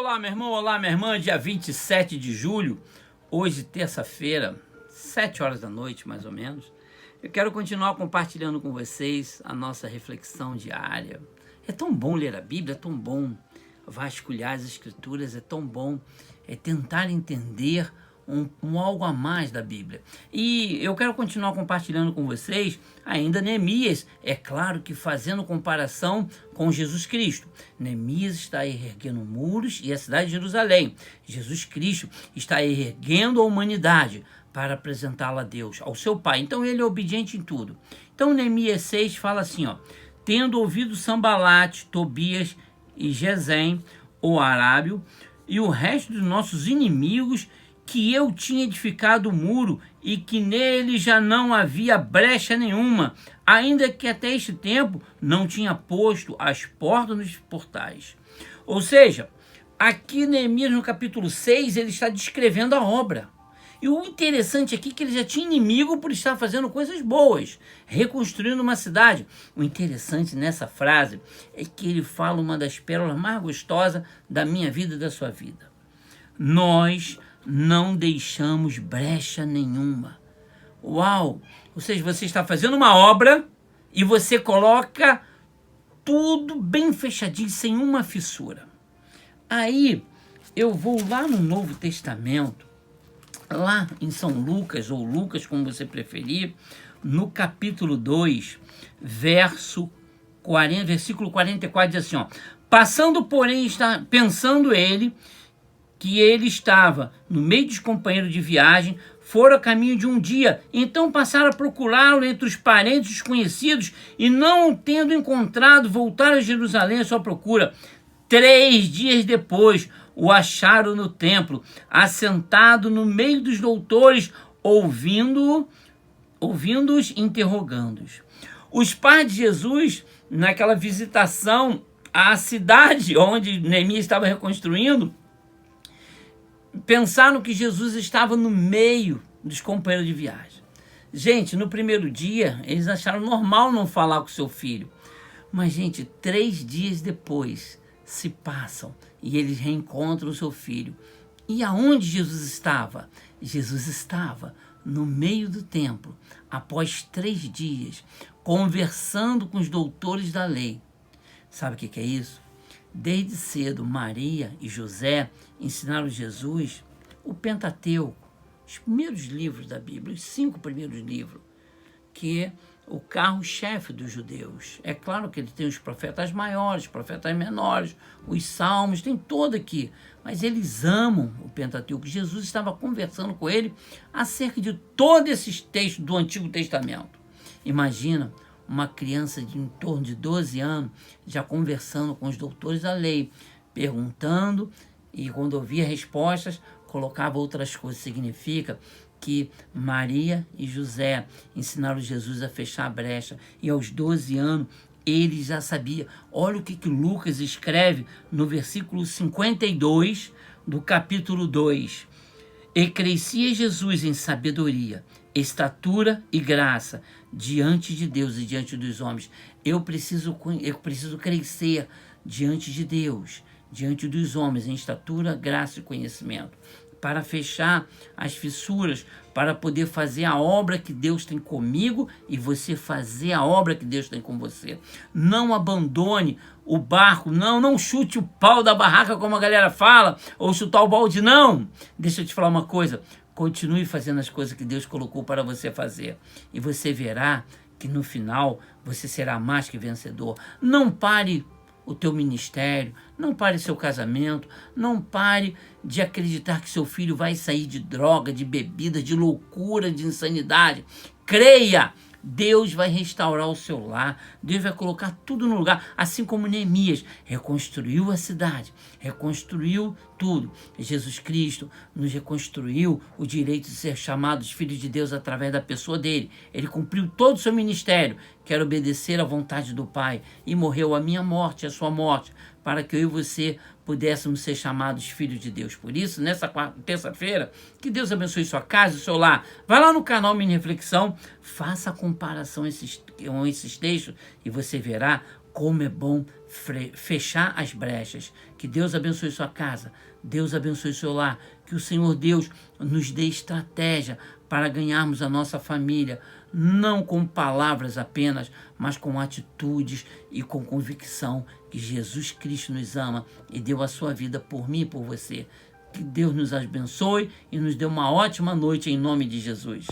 Olá, meu irmão, olá, minha irmã, dia 27 de julho, hoje, terça-feira, 7 horas da noite, mais ou menos. Eu quero continuar compartilhando com vocês a nossa reflexão diária. É tão bom ler a Bíblia, é tão bom vasculhar as Escrituras, é tão bom tentar entender algo a mais da Bíblia. E eu quero continuar compartilhando com vocês ainda Neemias, é claro que fazendo comparação com Jesus Cristo. Neemias está erguendo muros e a cidade de Jerusalém. Jesus Cristo está erguendo a humanidade para apresentá-la a Deus, ao seu Pai. Então ele é obediente em tudo. Então Neemias 6 fala assim, tendo ouvido Sambalate, Tobias e Gesem, o arábio, e o resto dos nossos inimigos, que eu tinha edificado o muro e que nele já não havia brecha nenhuma, ainda que até este tempo não tinha posto as portas nos portais. Ou seja, aqui Neemias no capítulo 6, ele está descrevendo a obra. E o interessante aqui é que ele já tinha inimigo por estar fazendo coisas boas, reconstruindo uma cidade. O interessante nessa frase é que ele fala uma das pérolas mais gostosas da minha vida e da sua vida. Nós não deixamos brecha nenhuma. Uau! Ou seja, você está fazendo uma obra e você coloca tudo bem fechadinho, sem uma fissura. Aí eu vou lá no Novo Testamento, lá em São Lucas, ou Lucas, como você preferir, no capítulo 2, versículo 44, diz assim, passando, porém, pensando ele, que ele estava no meio dos companheiros de viagem, foram a caminho de um dia, então passaram a procurá-lo entre os parentes desconhecidos, e não o tendo encontrado, voltaram a Jerusalém à sua procura. 3 dias depois, o acharam no templo, assentado no meio dos doutores, ouvindo-os, interrogando-os. Os pais de Jesus, naquela visitação à cidade onde Neemias estava reconstruindo, pensaram que Jesus estava no meio dos companheiros de viagem. Gente, no primeiro dia, eles acharam normal não falar com seu filho. Mas, gente, 3 dias depois se passam e eles reencontram o seu filho. E aonde Jesus estava? Jesus estava no meio do templo, após 3 dias, conversando com os doutores da lei. Sabe o que é isso? Desde cedo, Maria e José ensinaram Jesus o Pentateuco, os primeiros livros da Bíblia, os 5 primeiros livros, que é o carro-chefe dos judeus. É claro que ele tem os profetas maiores, os profetas menores, os salmos, tem todo aqui, mas eles amam o Pentateuco. Jesus estava conversando com ele acerca de todos esses textos do Antigo Testamento. Imagina uma criança de em torno de 12 anos, já conversando com os doutores da lei, perguntando, e quando ouvia respostas, colocava outras coisas. Significa que Maria e José ensinaram Jesus a fechar a brecha, e aos 12 anos ele já sabia. Olha o que Lucas escreve no versículo 52 do capítulo 2. E crescia Jesus em sabedoria, estatura e graça diante de Deus e diante dos homens. Eu preciso crescer diante de Deus, diante dos homens, em estatura, graça e conhecimento, para fechar as fissuras, para poder fazer a obra que Deus tem comigo e você fazer a obra que Deus tem com você. Não abandone o barco, não chute o pau da barraca, como a galera fala, ou chutar o balde, não. Deixa eu te falar uma coisa, continue fazendo as coisas que Deus colocou para você fazer, e você verá que no final você será mais que vencedor. Não pare o teu ministério, não pare seu casamento, não pare de acreditar que seu filho vai sair de droga, de bebida, de loucura, de insanidade. Creia! Deus vai restaurar o seu lar, Deus vai colocar tudo no lugar, assim como Neemias reconstruiu a cidade, reconstruiu tudo. Jesus Cristo nos reconstruiu o direito de ser chamados filhos de Deus através da pessoa dele. Ele cumpriu todo o seu ministério, que era obedecer à vontade do Pai, e morreu a minha morte, a sua morte, para que eu e você pudéssemos ser chamados filhos de Deus. Por isso, nessa terça-feira, que Deus abençoe sua casa e seu lar. Vai lá no canal Mini Reflexão, faça a comparação com esses textos e você verá como é bom fechar as brechas. Que Deus abençoe sua casa, Deus abençoe seu lar, que o Senhor Deus nos dê estratégia para ganharmos a nossa família, não com palavras apenas, mas com atitudes e com convicção que Jesus Cristo nos ama e deu a sua vida por mim e por você. Que Deus nos abençoe e nos dê uma ótima noite em nome de Jesus.